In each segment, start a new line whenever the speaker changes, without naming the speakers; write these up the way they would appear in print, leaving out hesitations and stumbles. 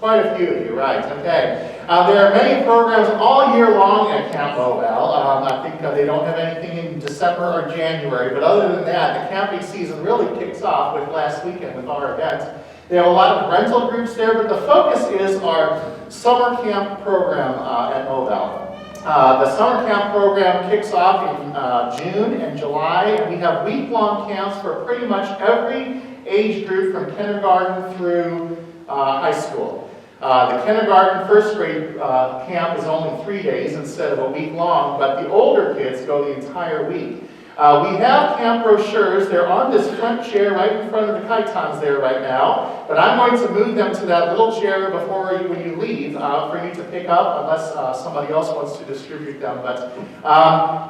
Quite a few of you, right, okay. There are many programs all year long at Camp Mobile. I think they don't have anything in December or January, but other than that, the camping season really kicks off with last weekend with our events. They have a lot of rental groups there, but the focus is our summer camp program at Mobile. The summer camp program kicks off in June and July, and we have week-long camps for pretty much every age group from kindergarten through high school. The kindergarten, first grade camp is only 3 days instead of a week long, but the older kids go the entire week. We have camp brochures. They're on this front chair right in front of the chitons there right now, but I'm going to move them to that little chair before when you leave for you to pick up, unless somebody else wants to distribute them. But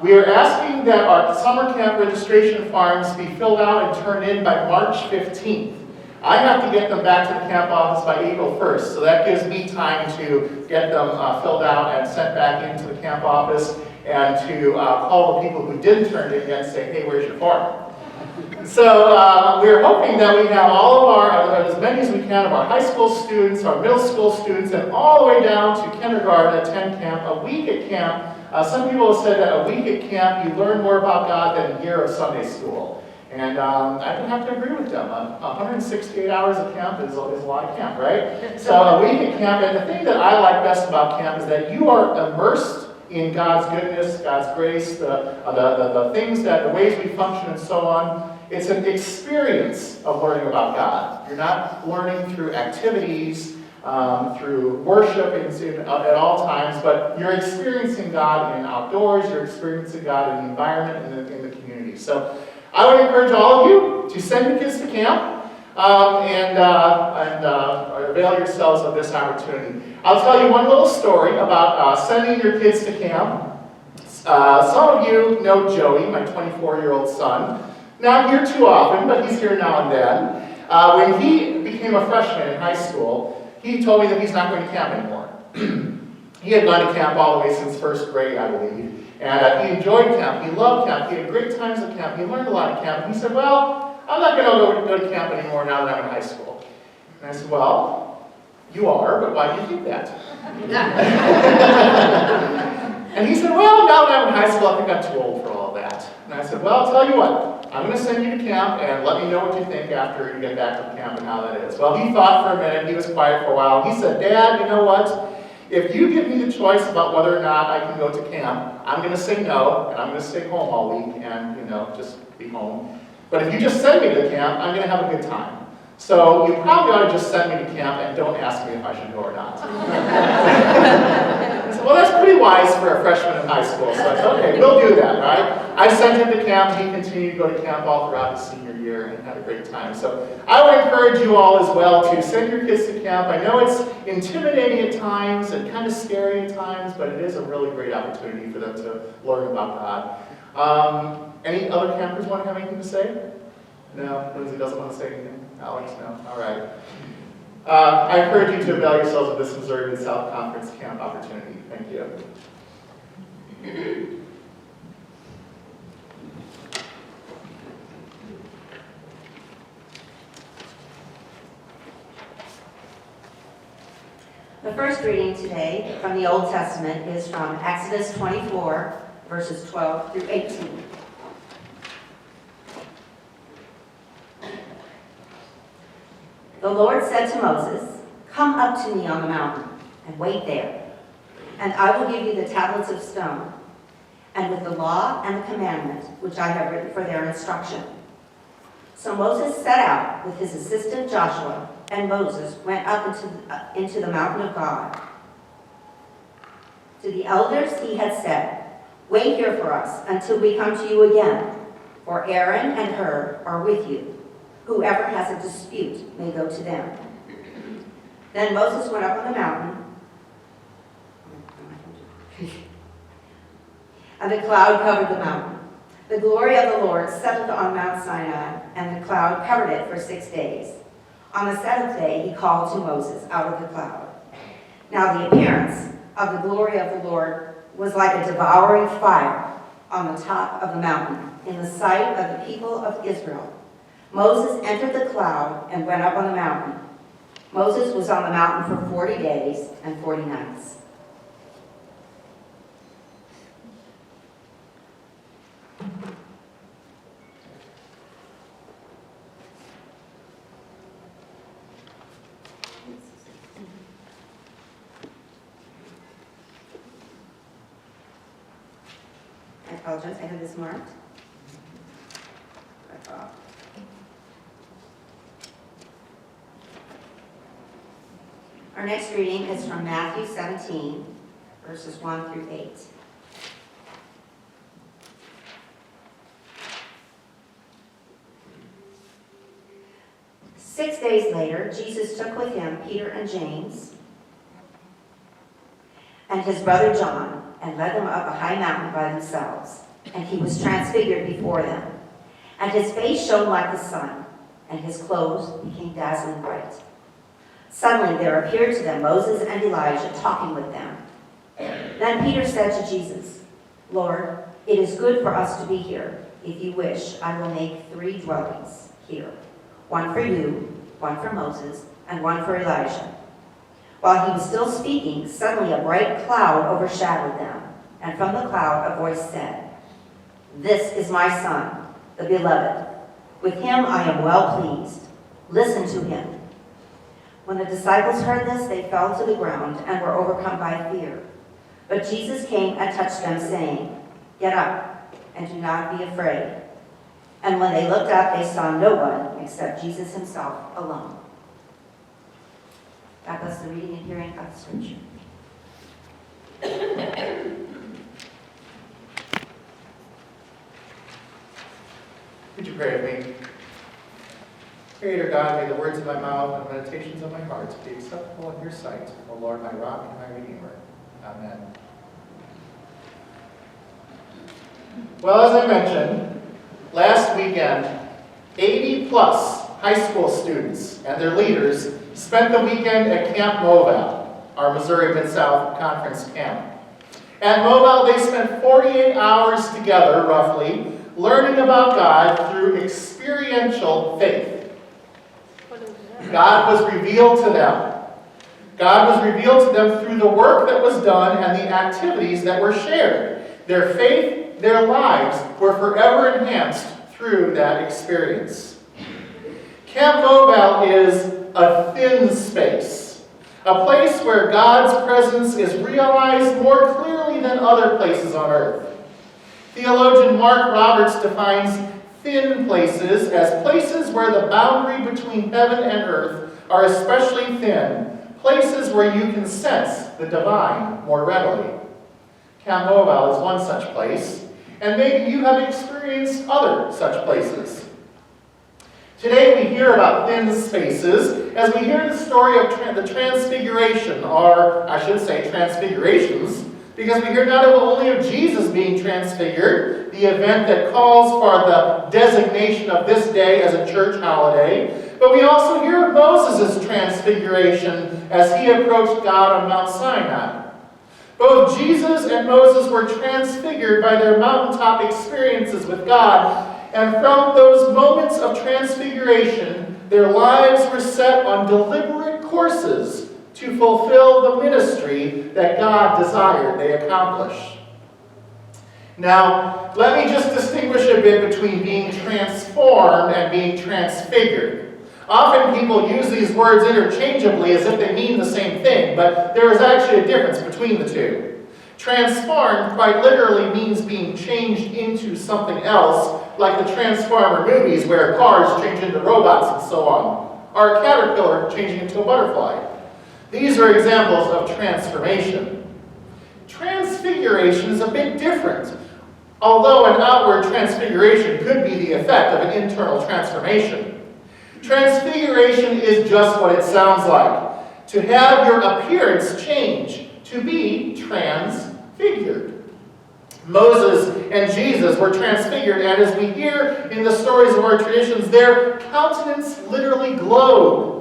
we are asking that our summer camp registration forms be filled out and turned in by March 15th. I have to get them back to the camp office by April 1st, so that gives me time to get them filled out and sent back into the camp office and to call the people who didn't turn it in and say, hey, where's your form? So we're hoping that we have all of our, as many as we can, of our high school students, our middle school students, and all the way down to kindergarten attend camp, a week at camp. Some people have said that a week at camp you learn more about God than a year of Sunday school. And I can have to agree with them. 168 hours of camp is a lot of camp, right? So a week at camp, and the thing that I like best about camp is that you are immersed in God's goodness, God's grace, the things that, the ways we function and so on. It's an experience of learning about God. You're not learning through activities, through worship at all times, but you're experiencing God in outdoors, you're experiencing God in the environment and in the community. So I would encourage all of you to send your kids to camp and avail yourselves of this opportunity. I'll tell you one little story about sending your kids to camp. Some of you know Joey, my 24-year-old son. Not here too often, but he's here now and then. When he became a freshman in high school, he told me that he's not going to camp anymore. He had gone to camp all the way since first grade, I believe. And he enjoyed camp. He loved camp. He had great times at camp. He learned a lot at camp. And he said, well, I'm not going to go to camp anymore now that I'm in high school. And I said, well, you are, but why do you think that? And he said, well, now that I'm in high school, I think I'm too old for all of that. And I said, well, I'll tell you what. I'm going to send you to camp, and let me know what you think after you get back to camp and how that is. Well, he thought for a minute. He was quiet for a while. He said, Dad, you know what? If you give me the choice about whether or not I can go to camp, I'm going to say no, and I'm going to stay home all week and, just be home. But if you just send me to camp, I'm going to have a good time. So you probably ought to just send me to camp and don't ask me if I should go or not. I said, well, that's pretty wise for a freshman in high school. So I said, okay, we'll do that, right? I sent him to camp. He continued to go to camp all throughout his senior year and had a great time. So I would encourage you all as well to send your kids to camp. I know it's intimidating at times and kind of scary at times, but it is a really great opportunity for them to learn about God. Any other campers want to have anything to say? No? Lindsay doesn't want to say anything? Alex, no? All right. I encourage you to avail yourselves of this Missouri Mid-South Conference camp opportunity. Thank you.
The first reading today from the Old Testament is from Exodus 24, verses 12 through 18. The Lord said to Moses, "Come up to me on the mountain and wait there, and I will give you the tablets of stone, and with the law and the commandment which I have written for their instruction." So Moses set out with his assistant Joshua, and Moses went up into the mountain of God. To the elders he had said, "Wait here for us until we come to you again, for Aaron and Hur are with you. Whoever has a dispute may go to them." Then Moses went up on the mountain, and the cloud covered the mountain. The glory of the Lord settled on Mount Sinai, and the cloud covered it for 6 days. On the seventh day he called to Moses out of the cloud. Now the appearance of the glory of the Lord was like a devouring fire on the top of the mountain, in the sight of the people of Israel. Moses entered the cloud and went up on the mountain. Moses was on the mountain for 40 days and 40 nights. I apologize, I have this marked. Our next reading is from Matthew 17, verses 1 through 8. Six days later, Jesus took with him Peter and James and his brother John and led them up a high mountain by themselves. And he was transfigured before them. And his face shone like the sun, and his clothes became dazzling bright. Suddenly there appeared to them Moses and Elijah talking with them. Then Peter said to Jesus, "Lord, it is good for us to be here. If you wish, I will make 3 dwellings here. One for you, one for Moses, and one for Elijah." While he was still speaking, suddenly a bright cloud overshadowed them. And from the cloud a voice said, "This is my Son, the Beloved. With him I am well pleased. Listen to him." When the disciples heard this, they fell to the ground and were overcome by fear. But Jesus came and touched them, saying, "Get up and do not be afraid." And when they looked up, they saw no one except Jesus himself alone. God bless the reading and hearing of the Scripture.
Would you pray with me? Creator God, may the words of my mouth and the meditations of my heart be acceptable in your sight, O Lord, my rock and my redeemer. Amen. Well, as I mentioned, last weekend, 80 plus high school students and their leaders spent the weekend at Camp Mobile, our Missouri Mid-South Conference camp. At Mobile, they spent 48 hours together, roughly, learning about God through experiential faith. God was revealed to them. God was revealed to them through the work that was done and the activities that were shared. Their faith, their lives were forever enhanced through that experience. Camp Mobile is a thin space, a place where God's presence is realized more clearly than other places on earth. Theologian Mark Roberts defines thin places as places where the boundary between heaven and earth are especially thin, places where you can sense the divine more readily. Camp Mobile is one such place, and maybe you have experienced other such places. Today we hear about thin spaces as we hear the story of the Transfiguration, or I should say transfigurations, because we hear not only of Jesus being transfigured, the event that calls for the designation of this day as a church holiday, but we also hear of Moses' transfiguration as he approached God on Mount Sinai. Both Jesus and Moses were transfigured by their mountaintop experiences with God, and from those moments of transfiguration, their lives were set on deliberate courses to fulfill the ministry that God desired they accomplish. Now, let me just distinguish a bit between being transformed and being transfigured. Often people use these words interchangeably as if they mean the same thing, but there is actually a difference between the two. Transformed quite literally means being changed into something else, like the Transformer movies where cars change into robots and so on, or a caterpillar changing into a butterfly. These are examples of transformation. Transfiguration is a bit different. Although an outward transfiguration could be the effect of an internal transformation, transfiguration is just what it sounds like. To have your appearance change, to be transfigured. Moses and Jesus were transfigured, and as we hear in the stories of our traditions, their countenance literally glowed.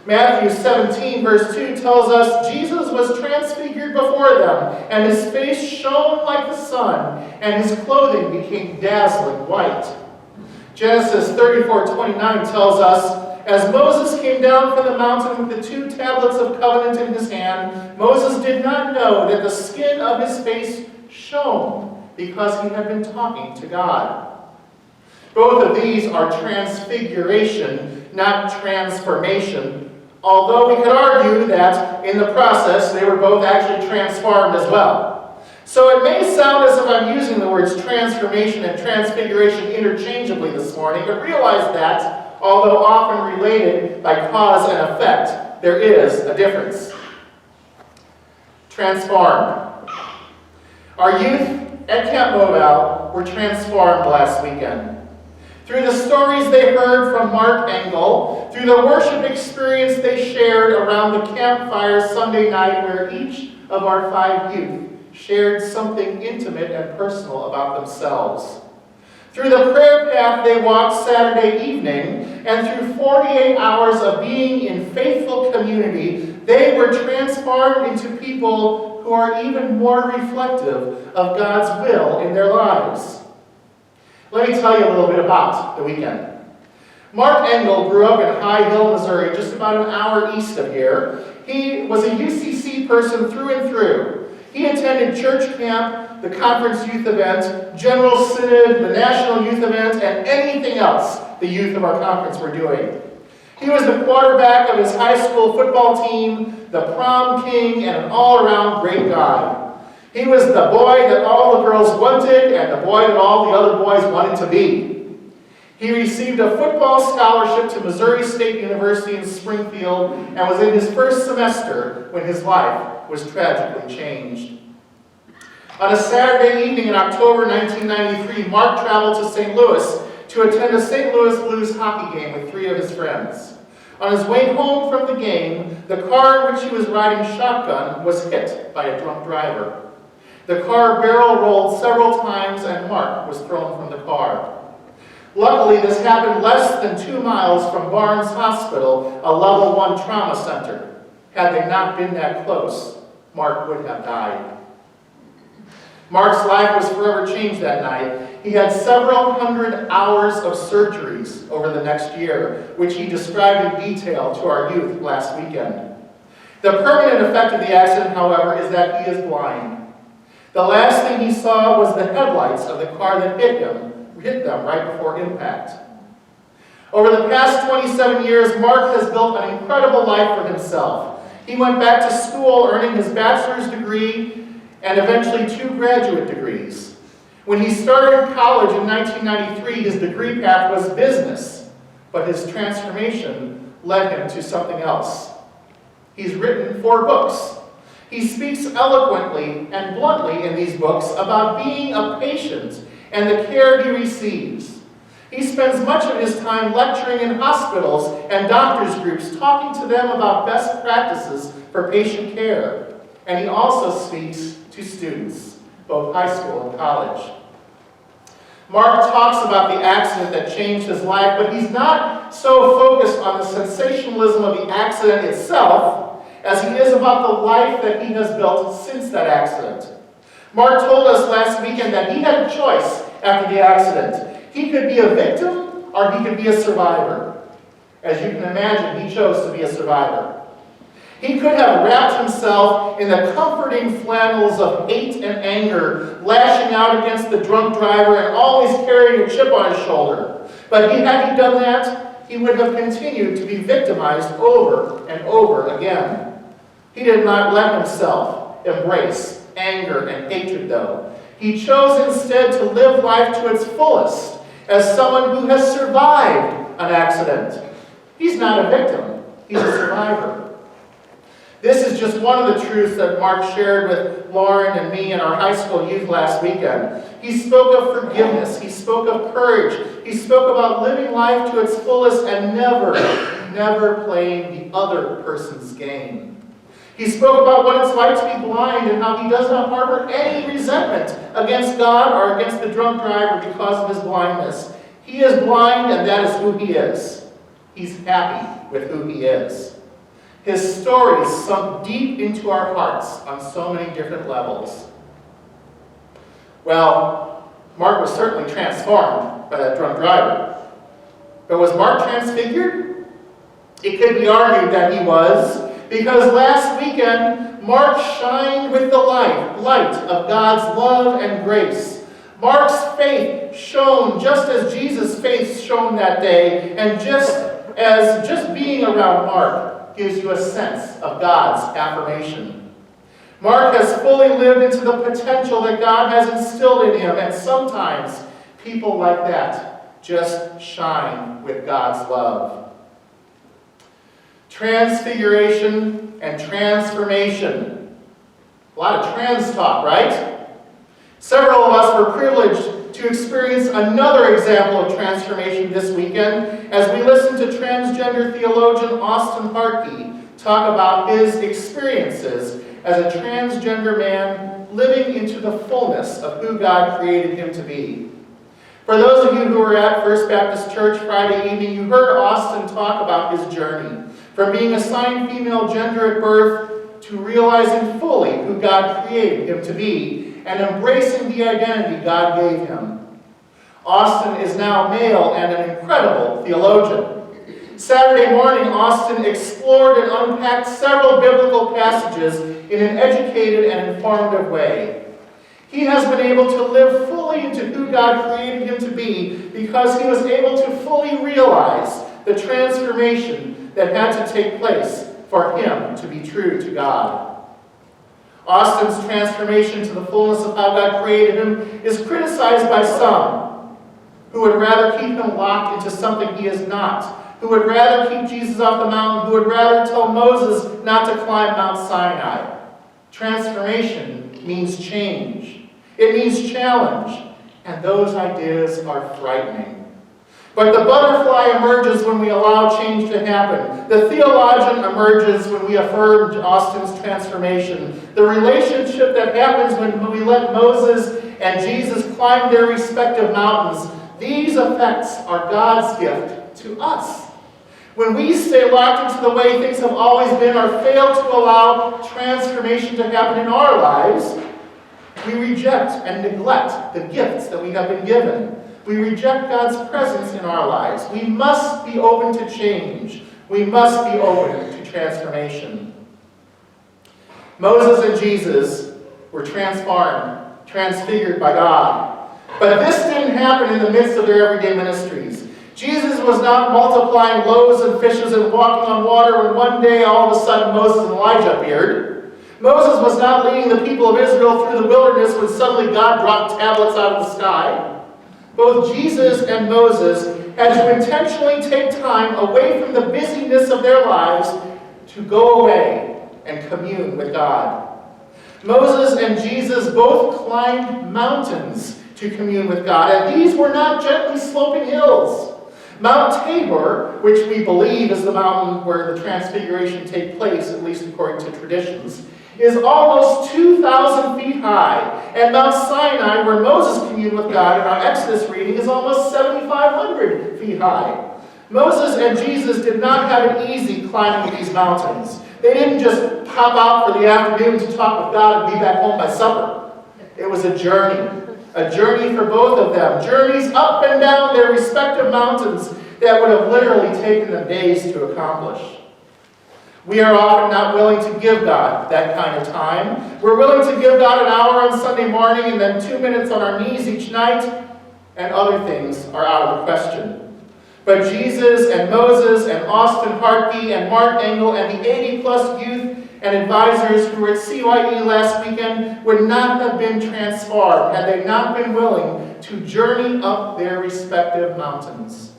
Matthew 17, verse 2 tells us Jesus was transfigured before them, and his face shone like the sun, and his clothing became dazzling white. Genesis 34:29 tells us, As Moses came down from the mountain with the 2 tablets of covenant in his hand, Moses did not know that the skin of his face shone because he had been talking to God. Both of these are transfiguration, not transformation, although we could argue that in the process they were both actually transformed as well. So it may sound as if I'm using the words transformation and transfiguration interchangeably this morning, but realize that, although often related by cause and effect, there is a difference. Transformed. Our youth at Camp Mobile were transformed last weekend. Through the stories they heard from Mark Engel, through the worship experience they shared around the campfire Sunday night, where each of our 5 youth shared something intimate and personal about themselves. Through the prayer path they walked Saturday evening, and through 48 hours of being in faithful community, they were transformed into people who are even more reflective of God's will in their lives. Let me tell you a little bit about the weekend. Mark Engel grew up in High Hill, Missouri, just about an hour east of here. He was a UCC person through and through. He attended church camp, the conference youth event, General Synod, the national youth event, and anything else the youth of our conference were doing. He was the quarterback of his high school football team, the prom king, and an all-around great guy. He was the boy that all the girls wanted and the boy that all the other boys wanted to be. He received a football scholarship to Missouri State University in Springfield and was in his first semester when his life was tragically changed. On a Saturday evening in October 1993, Mark traveled to St. Louis to attend a St. Louis Blues hockey game with 3 of his friends. On his way home from the game, the car in which he was riding shotgun was hit by a drunk driver. The car barrel rolled several times and Mark was thrown from the car. Luckily, this happened less than 2 miles from Barnes Hospital, a level 1 trauma center. Had they not been that close, Mark would have died. Mark's life was forever changed that night. He had several hundred hours of surgeries over the next year, which he described in detail to our youth last weekend. The permanent effect of the accident, however, is that he is blind. The last thing he saw was the headlights of the car that hit them right before impact. Over the past 27 years, Mark has built an incredible life for himself. He went back to school, earning his bachelor's degree and eventually 2 graduate degrees. When he started college in 1993, his degree path was business, but his transformation led him to something else. He's written 4 books. He speaks eloquently and bluntly in these books about being a patient and the care he receives. He spends much of his time lecturing in hospitals and doctors' groups, talking to them about best practices for patient care. And he also speaks to students, both high school and college. Mark talks about the accident that changed his life, but he's not so focused on the sensationalism of the accident itself as he is about the life that he has built since that accident. Mark told us last weekend that he had a choice after the accident. He could be a victim or he could be a survivor. As you can imagine, he chose to be a survivor. He could have wrapped himself in the comforting flannels of hate and anger, lashing out against the drunk driver and always carrying a chip on his shoulder. But had he done that, he would have continued to be victimized over and over again. He did not let himself embrace anger and hatred, though. He chose instead to live life to its fullest as someone who has survived an accident. He's not a victim. He's a survivor. This is just one of the truths that Mark shared with Lauren and me and our high school youth last weekend. He spoke of forgiveness. He spoke of courage. He spoke about living life to its fullest and never playing the other person's game. He spoke about what it's like to be blind and how he does not harbor any resentment against God or against the drunk driver because of his blindness. He is blind and that is who he is. He's happy with who he is. His stories sunk deep into our hearts on so many different levels. Well, Mark was certainly transformed by that drunk driver. But was Mark transfigured? It could be argued that he was, because last weekend, Mark shined with the light of God's love and grace. Mark's faith shone just as Jesus' faith shone that day, and just being around Mark gives you a sense of God's affirmation. Mark has fully lived into the potential that God has instilled in him, and sometimes people like that just shine with God's love. Transfiguration and transformation. A lot of trans talk, right? Several of us were privileged to experience another example of transformation this weekend as we listened to transgender theologian Austin Harkey talk about his experiences as a transgender man living into the fullness of who God created him to be. For those of you who were at First Baptist Church Friday evening, you heard Austin talk about his journey from being assigned female gender at birth to realizing fully who God created him to be and embracing the identity God gave him. Austin is now male and an incredible theologian. Saturday morning, Austin explored and unpacked several biblical passages in an educated and informative way. He has been able to live fully into who God created him to be because he was able to fully realize the transformation that had to take place for him to be true to God. Austin's transformation to the fullness of how God created him is criticized by some who would rather keep him locked into something he is not, who would rather keep Jesus off the mountain, who would rather tell Moses not to climb Mount Sinai. Transformation means change. It means challenge, and those ideas are frightening. But the butterfly emerges when we allow change to happen. The theologian emerges when we affirm Austin's transformation. The relationship that happens when we let Moses and Jesus climb their respective mountains, these effects are God's gift to us. When we stay locked into the way things have always been or fail to allow transformation to happen in our lives, we reject and neglect the gifts that we have been given. We reject God's presence in our lives. We must be open to change. We must be open to transformation. Moses and Jesus were transfigured by God. But this didn't happen in the midst of their everyday ministries. Jesus was not multiplying loaves and fishes and walking on water when one day all of a sudden Moses and Elijah appeared. Moses was not leading the people of Israel through the wilderness when suddenly God dropped tablets out of the sky. Both Jesus and Moses had to intentionally take time away from the busyness of their lives to go away and commune with God. Moses and Jesus both climbed mountains to commune with God, and these were not gently sloping hills. Mount Tabor, which we believe is the mountain where the transfiguration takes place, at least according to traditions, is almost 2,000 feet high, and Mount Sinai, where Moses communed with God in our Exodus reading, is almost 7,500 feet high. Moses and Jesus did not have it easy climbing these mountains. They didn't just pop out for the afternoon to talk with God and be back home by supper. It was a journey for both of them, journeys up and down their respective mountains that would have literally taken them days to accomplish. We are often not willing to give God that kind of time. We're willing to give God an hour on Sunday morning and then 2 minutes on our knees each night, and other things are out of the question. But Jesus and Moses and Austin Harkey and Mark Engel and the 80-plus youth and advisors who were at CUCC last weekend would not have been transformed had they not been willing to journey up their respective mountains.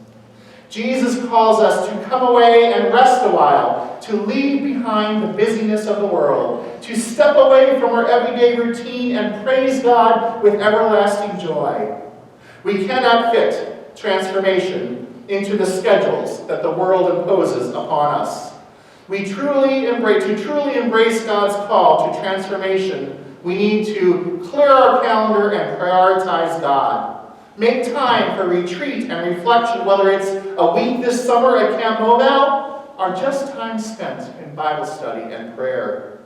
Jesus calls us to come away and rest a while, to leave behind the busyness of the world, to step away from our everyday routine and praise God with everlasting joy. We cannot fit transformation into the schedules that the world imposes upon us. To truly embrace God's call to transformation, we need to clear our calendar and prioritize God. Make time for retreat and reflection, whether it's a week this summer at Camp Mobile or just time spent in Bible study and prayer.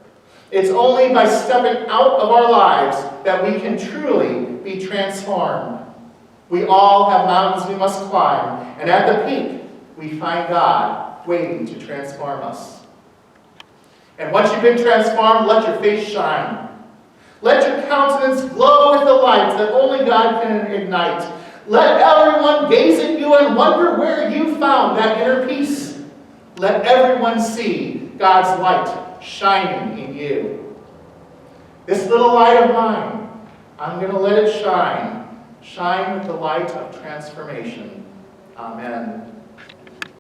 It's only by stepping out of our lives that we can truly be transformed. We all have mountains we must climb, and at the peak, we find God waiting to transform us. And once you've been transformed, let your face shine. Let your countenance glow with the light that only God can ignite. Let everyone gaze at you and wonder where you found that inner peace. Let everyone see God's light shining in you. This little light of mine, I'm going to let it shine. Shine with the light of transformation. Amen.